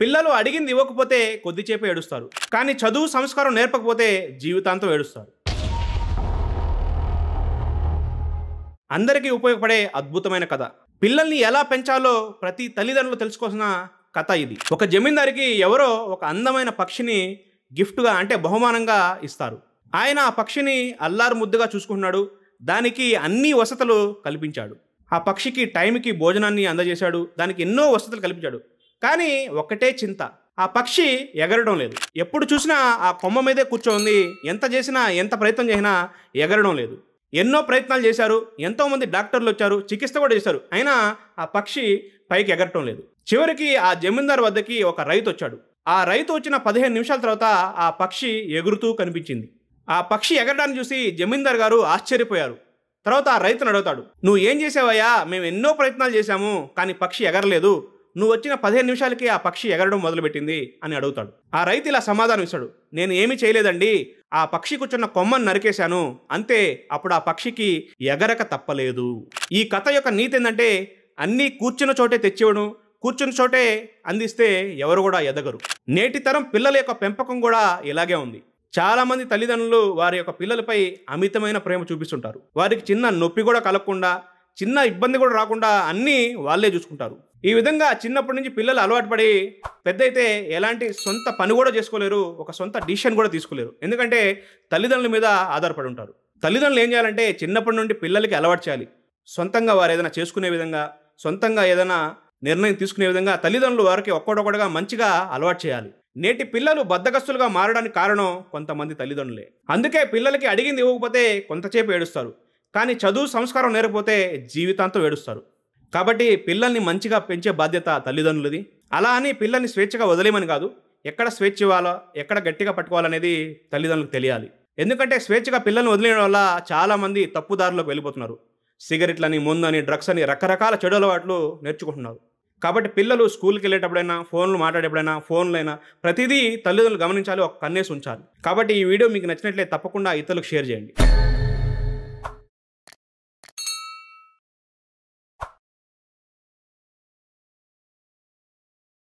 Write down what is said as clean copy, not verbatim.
పిల్లలు అడిగింది ఇవ్వకపోతే కొద్దిసేపు ఏడుస్తారు, కానీ చదువు సంస్కారం నేర్పకపోతే జీవితాంతం ఏడుస్తారు. అందరికీ ఉపయోగపడే అద్భుతమైన కథ. పిల్లల్ని ఎలా పెంచాలో ప్రతి తల్లిదండ్రులు తెలుసుకోవాల్సిన కథ ఇది. ఒక జమీందారికి ఎవరో ఒక అందమైన పక్షిని గిఫ్ట్గా అంటే బహుమానంగా ఇస్తారు. ఆయన ఆ పక్షిని అల్లారు ముద్దుగా చూసుకుంటున్నాడు. దానికి అన్ని వసతులు కల్పించాడు. ఆ పక్షికి టైంకి భోజనాన్ని అందజేశాడు. దానికి ఎన్నో వసతులు కల్పించాడు. కానీ ఒక్కటే చింత, ఆ పక్షి ఎగరడం లేదు. ఎప్పుడు చూసినా ఆ కొమ్మ మీదే కూర్చోంది. ఎంత చేసినా ఎంత ప్రయత్నం చేసినా ఎగరడం లేదు. ఎన్నో ప్రయత్నాలు చేశారు. ఎంతోమంది డాక్టర్లు వచ్చారు, చికిత్స కూడా చేశారు. అయినా ఆ పక్షి పైకి ఎగరటం లేదు. చివరికి ఆ జమీందారు వద్దకి ఒక రైతు వచ్చాడు. ఆ రైతు వచ్చిన 15 నిమిషాల తర్వాత ఆ పక్షి ఎగురుతూ కనిపించింది. ఆ పక్షి ఎగరడాన్ని చూసి జమీందార్ గారు ఆశ్చర్యపోయారు. తర్వాత ఆ రైతును అడుగుతాడు, నువ్వు ఏం చేసావయ్యా? మేము ఎన్నో ప్రయత్నాలు చేశాము, కానీ పక్షి ఎగరలేదు. నువ్వు వచ్చిన 15 నిమిషాలకి ఆ పక్షి ఎగరడం మొదలుపెట్టింది అని అడుగుతాడు. ఆ రైతు ఇలా సమాధానం ఇస్తాడు, నేను ఏమీ చేయలేదండి, ఆ పక్షి కూర్చున్న కొమ్మను నరికేశాను అంతే. అప్పుడు ఆ పక్షికి ఎగరక తప్పలేదు. ఈ కథ యొక్క నీతి ఏంటంటే, అన్నీ కూర్చున్న చోటే తెచ్చివ్వడం, కూర్చున్న చోటే అందిస్తే ఎవరు కూడా ఎదగరు. నేటి తరం పిల్లల యొక్క పెంపకం కూడా ఇలాగే ఉంది. చాలామంది తల్లిదండ్రులు వారి యొక్క పిల్లలపై అమితమైన ప్రేమ చూపిస్తుంటారు. వారికి చిన్న నొప్పి కూడా కలగకుండా, చిన్న ఇబ్బంది కూడా రాకుండా అన్నీ వాళ్ళే చూసుకుంటారు. ఈ విధంగా చిన్నప్పటి నుంచి పిల్లలు అలవాటు పడి పెద్ద అయితే ఎలాంటి సొంత పని కూడా చేసుకోలేరు, ఒక సొంత డిసిషన్ కూడా తీసుకోలేరు. ఎందుకంటే తల్లిదండ్రుల మీద ఆధారపడి ఉంటారు. తల్లిదండ్రులు ఏం చేయాలంటే చిన్నప్పటి నుండి పిల్లలకి అలవాటు చేయాలి. సొంతంగా వారు ఏదైనా చేసుకునే విధంగా, సొంతంగా ఏదైనా నిర్ణయం తీసుకునే విధంగా తల్లిదండ్రులు వారికి ఒక్కొక్కటిగా మంచిగా అలవాటు చేయాలి. నేటి పిల్లలు బద్ధకస్తులుగా మారడానికి కారణం కొంతమంది తల్లిదండ్రులే. అందుకే పిల్లలకి అడిగింది ఇవ్వకపోతే కొంతసేపు ఏడుస్తారు, కానీ చదువు సంస్కారం నేర్పకపోతే జీవితాంతం ఏడుస్తారు. కాబట్టి పిల్లల్ని మంచిగా పెంచే బాధ్యత తల్లిదండ్రులది. అలా అని పిల్లల్ని స్వేచ్ఛగా వదిలేమని కాదు. ఎక్కడ స్వేచ్ఛ ఇవ్వాలో, ఎక్కడ గట్టిగా పట్టుకోవాలనేది తల్లిదండ్రులకు తెలియాలి. ఎందుకంటే స్వేచ్ఛగా పిల్లల్ని వదిలేయడం వల్ల చాలామంది తప్పుదారులకు వెళ్ళిపోతున్నారు. సిగరెట్లని, ముందని, డ్రగ్స్ అని రకరకాల చెడు అలవాట్లు నేర్చుకుంటున్నారు. కాబట్టి పిల్లలు స్కూల్కి వెళ్ళేటప్పుడైనా, ఫోన్లు మాట్లాడేటప్పుడైనా, ఫోన్లైనా ప్రతిదీ తల్లిదండ్రులు గమనించాలి, ఒక కన్నేసి ఉంచాలి. కాబట్టి ఈ వీడియో మీకు నచ్చినట్లయితే తప్పకుండా ఇతరులకు షేర్ చేయండి.